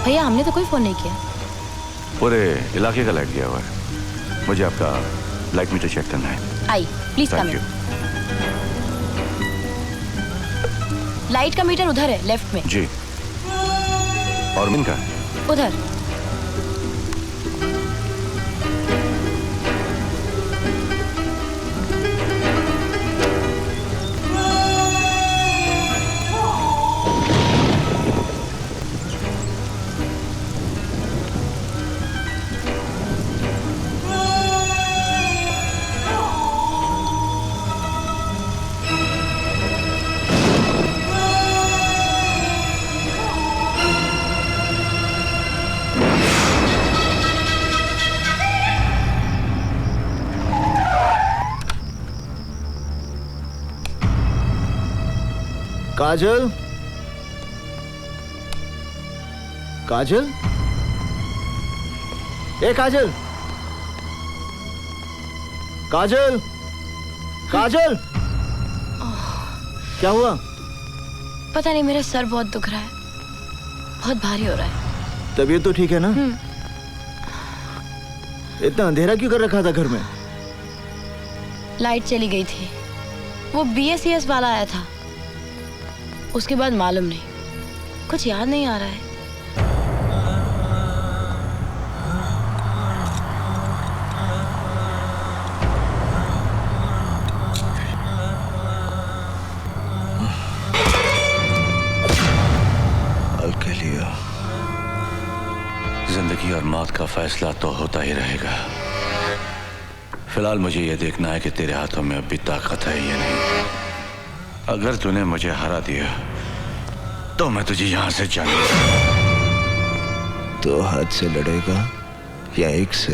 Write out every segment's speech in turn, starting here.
भैया हमने तो कोई फोन नहीं किया। पूरे इलाके का लाइट गया हुआ है, मुझे आपका लाइट मीटर चेक करना है। आई प्लीज कम इन। लाइट का मीटर उधर है, लेफ्ट में। जी। और मिन का? उधर। काजल, काजल, ए काजल, काजल, काजल, क्या हुआ? पता नहीं, मेरा सर बहुत दुख रहा है, बहुत भारी हो रहा है। तबीयत तो ठीक है ना? इतना अंधेरा क्यों कर रखा था घर में? लाइट चली गई थी, वो BSES वाला आया था, उसके बाद मालूम नहीं, कुछ याद नहीं आ रहा है। अल्केलिया, जिंदगी और मौत का फैसला तो होता ही रहेगा। फिलहाल मुझे यह देखना है कि तेरे हाथों में अभी ताकत है या नहीं। अगर तूने मुझे हरा दिया तो मैं तुझे यहां से जाने। तो हाथ से लड़ेगा या एक से?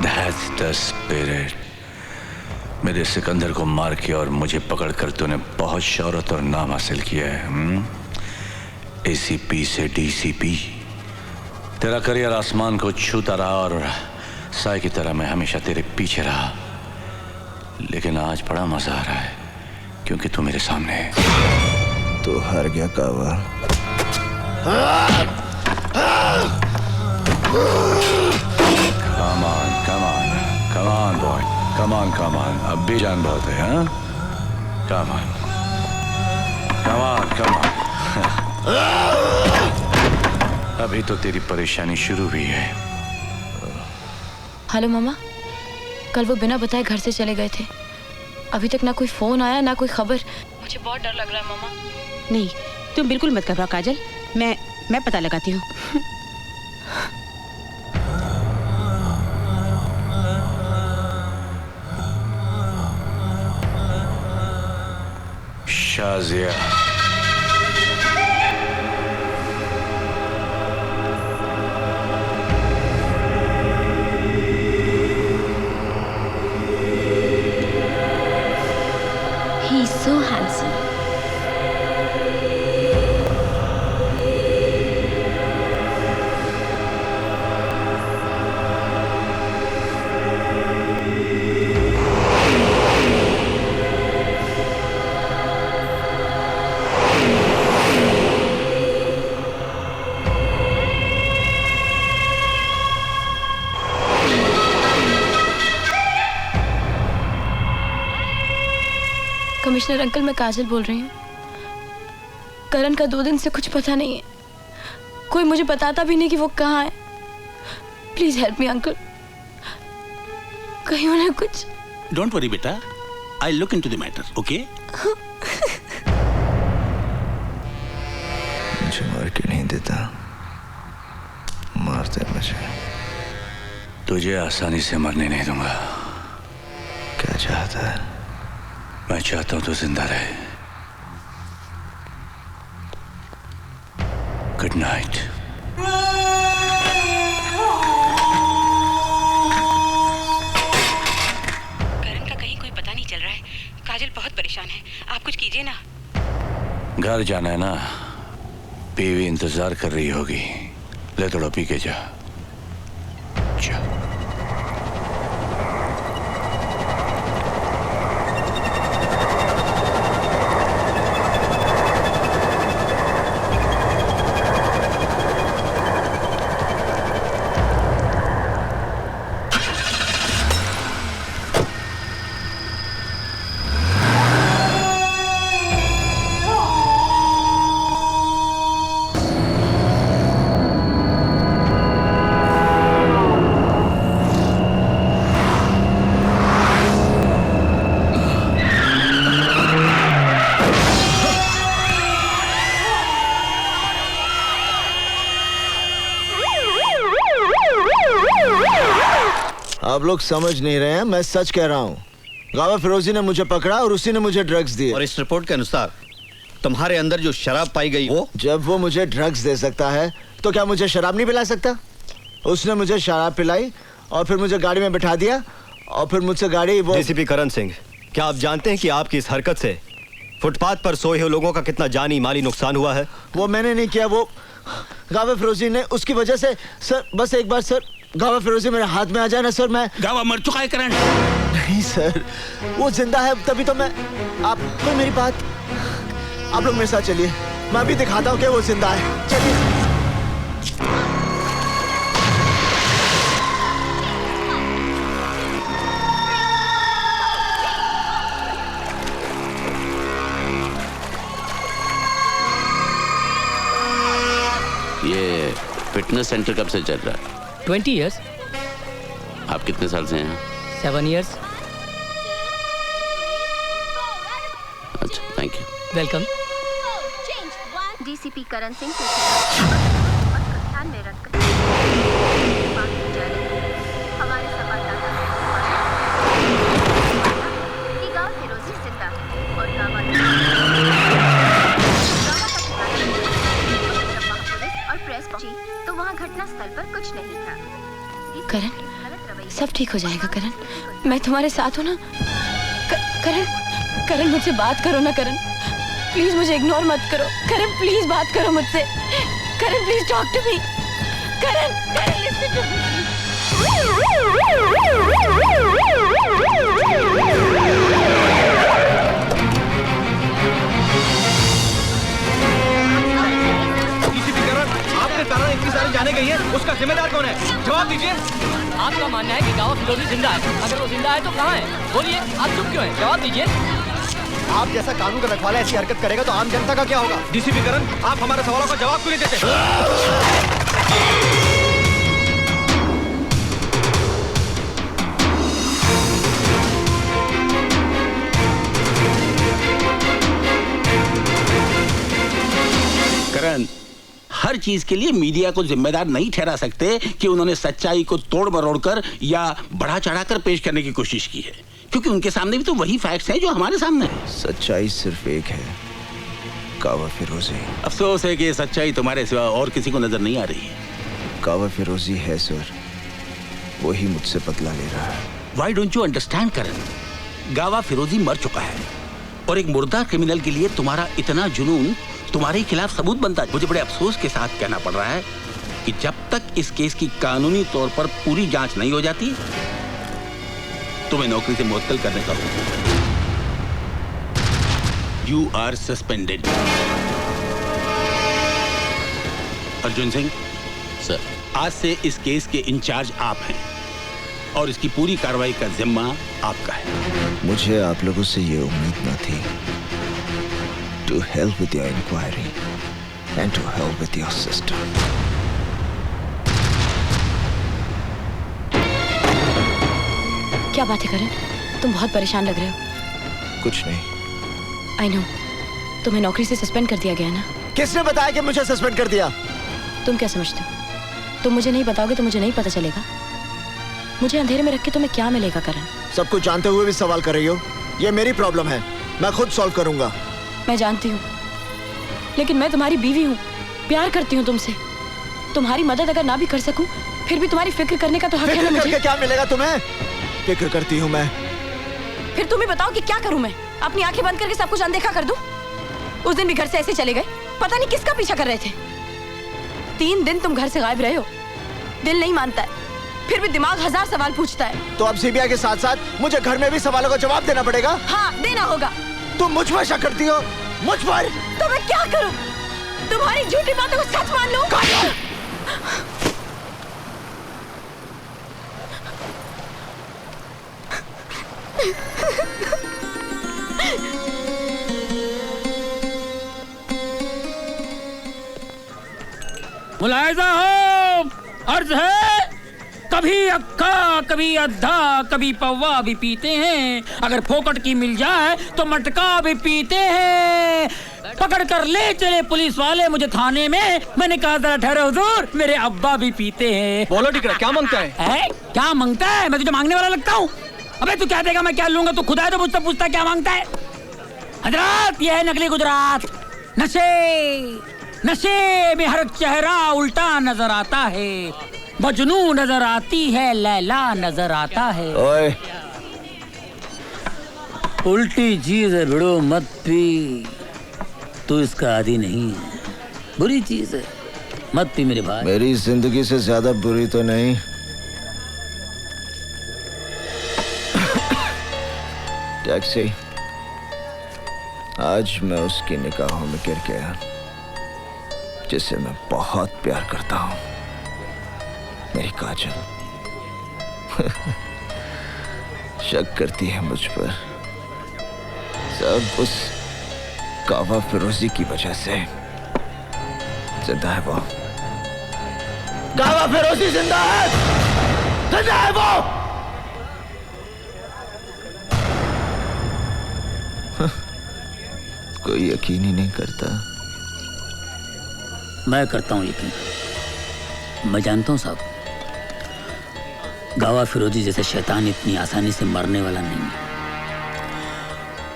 That's the spirit। मेरे सिकंदर को मार के और मुझे पकड़कर तूने बहुत शौहरत और नाम हासिल किया है। ACP से DCP। तेरा करियर आसमान को छूता रहा और साए की तरह मैं हमेशा तेरे पीछे रहा, लेकिन आज बड़ा मजा आ रहा है क्योंकि तू मेरे सामने है। तो हार गया कावा। Come on, come on, come on boy, come on, come on। अब भी जान बहुत है, हाँ? Come on, come on, come on। अभी तो तेरी परेशानी शुरू हुई है। हेलो मामा, कल वो बिना बताए घर से चले गए थे, अभी तक ना कोई फोन आया ना कोई खबर। मुझे बहुत डर लग रहा है मामा। नहीं, तुम बिल्कुल मत घबराओ काजल, मैं पता लगाती हूँ। Shazia, He's so handsome। Commissioner uncle, मैं काजल बोल रही हूँ। करण का 2 दिन से कुछ पता नहीं है, कोई मुझे बताता भी नहीं कि वो कहाँ है। प्लीज हेल्प मी अंकल, कहीं उन्हें कुछ। डोंट वरी बेटा, I look into the matter, okay? मुझे मार के नहीं देता, मारते मुझे। तुझे आसानी से मरने नहीं दूंगा। क्या चाहता है? मैं चाहता हूं तू जिंदा रहे। Good night. करण का कहीं कोई पता नहीं चल रहा है, काजल बहुत परेशान है, आप कुछ कीजिए ना। घर जाना है ना, बीवी इंतजार कर रही होगी। ले थोड़ा पी के जा। आप लोग समझ नहीं रहे हैं, मैं सच कह रहा हूँ। गावा फिरोजी ने मुझे पकड़ा और उसी ने मुझे ड्रग्स दिए। और इस रिपोर्ट के अनुसार तुम्हारे अंदर जो शराब पाई गई वो, जब वो मुझे ड्रग्स दे सकता है तो क्या मुझे शराब नहीं पिला सकता? उसने मुझे शराब पिलाई और फिर मुझे गाड़ी में बिठा दिया और फिर मुझसे गाड़ी वो। डीसीपी करण सिंह, क्या आप जानते हैं कि आपकी इस हरकत से फुटपाथ पर सोए हुए लोगों का कितना जानी माली नुकसान हुआ है? वो मैंने नहीं किया, वो गावा फिरोजी ने, उसकी वजह से। सर बस एक बार सर, गावा फिरोजी मेरे हाथ में आ जाए ना सर, मैं। गावा मर चुका है करण। नहीं सर, वो जिंदा है, तभी तो मैं। आप कोई मेरी बात, आप लोग मेरे साथ चलिए, मैं अभी दिखाता हूँ कि वो जिंदा है। चलिए। ये फिटनेस सेंटर कब से चल रहा है? 20 years. आप कितने साल से हैं? 7 years. अच्छा, thank you. Welcome. DCP Karan Singh से ध्यान में रखकर हमारे संवाददाता कि गांव फिरोजी जिंदा है और गांव और प्रेस पहुंची तो वहां घटना स्थल पर कुछ नहीं था। करण, सब ठीक हो जाएगा करण, मैं तुम्हारे साथ हूँ ना। करण, करण मुझसे बात करो ना करण, प्लीज मुझे इग्नोर मत करो। करण प्लीज बात करो मुझसे। Karan please talk to me. Karan, Karan listen to me. आपके कारण इतनी सारी जाने गई है, उसका जिम्मेदार कौन है? जवाब दीजिए। आपका मानना है कि गावा फिरोजी जिंदा है, अगर वो जिंदा है तो कहाँ है? बोलिए, आप चुप क्यों हैं? जवाब दीजिए। आप जैसा कानून का रखवाला ऐसी हरकत करेगा तो आम जनता का क्या होगा? डीसीपी करण, आप हमारे सवालों का जवाब क्यों नहीं देते? करण, हर चीज के लिए मीडिया को जिम्मेदार नहीं ठहरा सकते कि उन्होंने सच्चाई को तोड़ मरोड़ कर या बढ़ा चढ़ाकर पेश करने की कोशिश की है, क्योंकि उनके सामने भी तो वही फैक्ट्स हैं जो हमारे सामने हैं। सच्चाई सिर्फ एक है, गावा फिरोजी। अफसोस है कि ये सच्चाई तुम्हारे सिवा और किसी को नजर नहीं आ रही है। गावा फिरोजी है सर, वही मुझसे बदला ले रहा है। Why don't you understand करण? गावा फिरोजी मर चुका है और एक मुर्दा क्रिमिनल के लिए तुम्हारा इतना जुनून तुम्हारे खिलाफ सबूत बनता है। मुझे बड़े अफसोस के साथ कहना पड़ रहा है कि जब तक इस केस की कानूनी तौर पर पूरी जांच नहीं हो जाती, तुम्हें नौकरी से मुअत्तल करने का हुक्म। You are suspended। Arjun Singh sir, आज से इस केस के इंचार्ज आप हैं और इसकी पूरी कार्रवाई का जिम्मा आपका है। मुझे आप लोगों से ये उम्मीद न थी। To hell with your inquiry and to hell with your system। क्या बात है करण, तुम बहुत परेशान लग रहे हो। कुछ नहीं। आई नो, तुम्हें नौकरी से सस्पेंड कर दिया गया ना। किसने बताया कि मुझे सस्पेंड कर दिया? तुम क्या समझते हो, तुम मुझे नहीं बताओगे तो मुझे नहीं पता चलेगा? मुझे अंधेरे में रख के तुम्हें क्या मिलेगा करण? सब कुछ जानते हुए भी सवाल कर रही हो? ये मेरी प्रॉब्लम है, मैं खुद सॉल्व करूंगा। मैं जानती हूँ, लेकिन मैं तुम्हारी बीवी हूँ, प्यार करती हूँ तुमसे। तुम्हारी मदद अगर ना भी कर सकूं, फिर भी तुम्हारी फिक्र करने का तो हक है ना मुझे। करके क्या मिलेगा तुम्हें? फिक्र करती हूँ मैं। फिर तुम ही बताओ कि क्या करूं मैं? अपनी आंखें बंद करके सब कुछ अनदेखा कर दूं? उस दिन भी घर से ऐसे चले गए, पता नहीं किसका पीछा कर रहे थे। 3 दिन तुम घर से गायब रहे हो, दिल नहीं मानता है, फिर भी दिमाग 1000 सवाल पूछता है। तो अब सीबीआई के साथ साथ मुझे घर में भी सवालों का जवाब देना पड़ेगा? हाँ, देना होगा। तुम मुझ पर शक करती हो? मुझ पर? तो मैं क्या करूं? तुम्हारी झूठी बातों को सच मान लूं? मुलाहिजा हो, अर्ज है, कभी अक्का कभी अद्धा कभी पौवा भी पीते हैं, अगर फोकट की मिल जाए तो मटका भी पीते हैं। पकड़ कर ले चले पुलिस वाले मुझे थाने में। मैंने कहा जरा ठहरो हुजूर, मेरे अब्बा भी पीते हैं। बोलो टिकरा, क्या मांगता है? क्या मांगता है? मैं तुझे मांगने वाला लगता हूँ? अबे तू क्या देगा, मैं क्या लूंगा? तू खुदा है तो मुझसे पूछता क्या मांगता है? हजरत, ये है नकली गुजरात। नशे में हर चेहरा उल्टा नजर आता है, मजनू नजर आती है, लैला नजर आता है। ओए, उल्टी चीज है भिड़ो मत पी, तू इसका आदी नहीं है, बुरी चीज है, मत पी मेरे भाई। मेरी जिंदगी से ज्यादा बुरी तो नहीं। टैक्सी, आज मैं उसकी निगाहों में गिर गया जिसे मैं बहुत प्यार करता हूं, मेरी काजल। शक करती है मुझ पर, सब उस कावा फिरोजी की वजह से। जिंदा है वो, कावा फिरोजी जिंदा है, जिंदा है वो। कोई यकीन ही नहीं करता। मैं करता हूं यकीन। मैं जानता हूं साहब, गावा फिरोजी जैसे शैतान इतनी आसानी से मरने वाला नहीं है।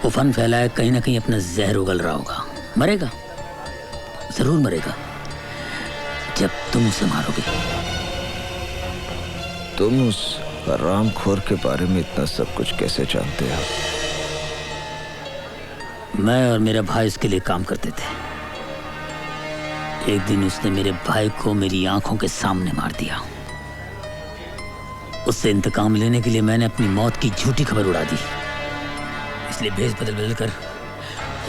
वो फन फैलाए, कहीं ना कहीं अपना जहर उगल रहा होगा। मरेगा, जरूर मरेगा, जब तुम उसे मारोगे। तुम उस हरामखोर के बारे में इतना सब कुछ कैसे जानते हो? मैं और मेरा भाई इसके लिए काम करते थे। एक दिन उसने मेरे भाई को मेरी आंखों के सामने मार दिया। उससे इंतकाम लेने के लिए मैंने अपनी मौत की झूठी खबर उड़ा दी। इसलिए भेष बदल बदल कर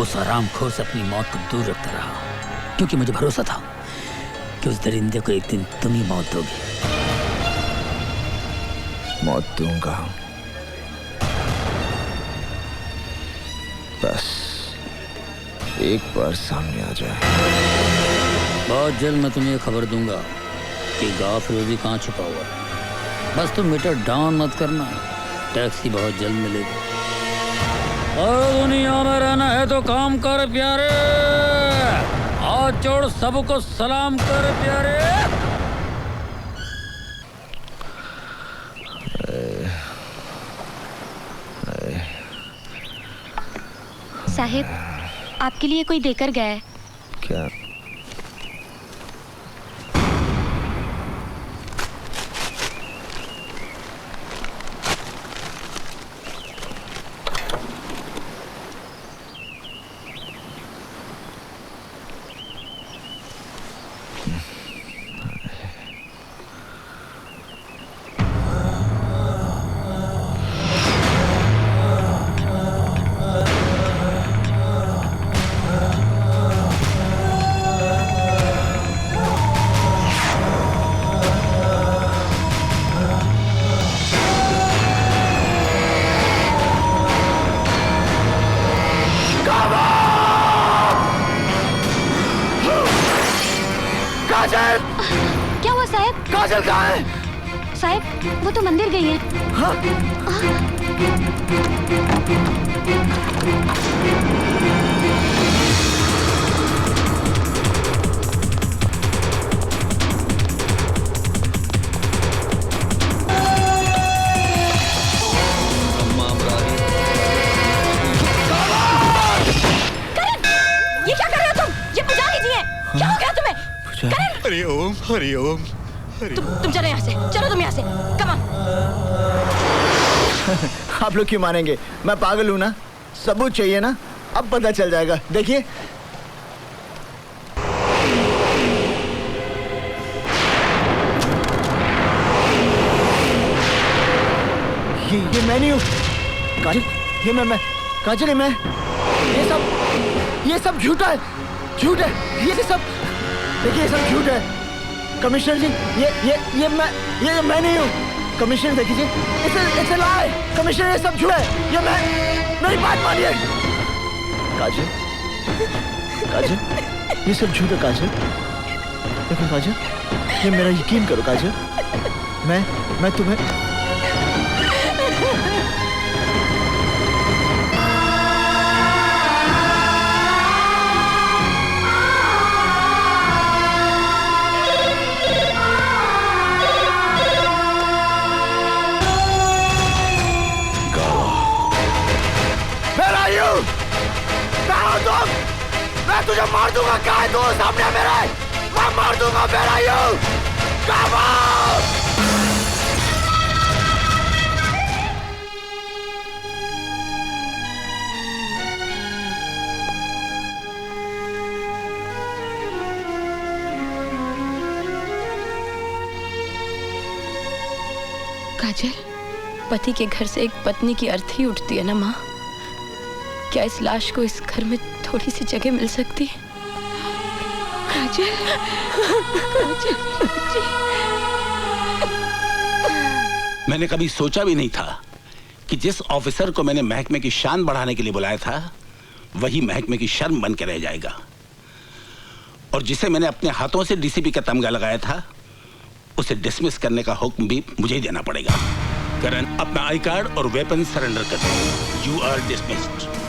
उस हरामखोर से अपनी मौत को दूर रखता रहा, क्योंकि मुझे भरोसा था कि उस दरिंदे को एक दिन तुम ही मौत दोगे। मौत दूंगा, बस एक बार सामने आ जाए। बहुत जल्द मैं तुम्हें खबर दूंगा कि गावा फिरोजी कहाँ छुपा हुआ है। बस तुम मीटर डाउन मत करना, टैक्सी बहुत जल्द मिलेगी। और दुनिया में रहना है तो काम कर प्यारे, हाथ जोड़ सबको सलाम कर प्यारे। साहिब, आपके लिए कोई देकर गया है। क्या? क्या हुआ साहब? काजल कहाँ है? साहब, वो तो मंदिर गई है। हाँ? ये क्या कर रहे हो तुम? ये पुजारी जी हैं। क्या हो गया तुम्हें? हरिओम हरिओम। तुम चलो यहाँ से, चलो तुम यहाँ से, कम ऑन। आप लोग क्यों मानेंगे? मैं पागल हूँ ना? सबूत चाहिए ना? अब पता चल जाएगा, देखिए। ये मैं नहीं हूँ काजल, ये मैं काजल, मैं ये सब झूठा है, झूठ है ये सब। देखिए ये सब झूठ है कमिश्नर जी, ये मैं नहीं हूँ कमिश्नर। देखिए इट्स अ लाई कमिश्नर, ये सब झूठ है, ये मैं। मेरी बात मानिए काजल, काजल ये सब झूठ है काजल। देखो काजल, ये मेरा यकीन करो काजल, मैं तुम्हें are you? कहाँ हो तुम? मैं तुझे मार दूंगा, कहाँ है तू? सामने मेरे, मैं मार दूंगा। Where are you? Come on! काजल, पति के घर से एक पत्नी की अर्थी उठती है ना माँ। क्या इस लाश को इस घर में थोड़ी सी जगह मिल सकती है? काजल, काजल, मैंने कभी सोचा भी नहीं था कि जिस ऑफिसर को मैंने महकमे की शान बढ़ाने के लिए बुलाया था वही महकमे की शर्म बन के रह जाएगा, और जिसे मैंने अपने हाथों से डीसीपी का तमगा लगाया था उसे डिसमिस करने का हुक्म भी मुझे ही देना पड़ेगा। करण, अपना आई कार्ड और वेपन सरेंडर कर दो। You are dismissed.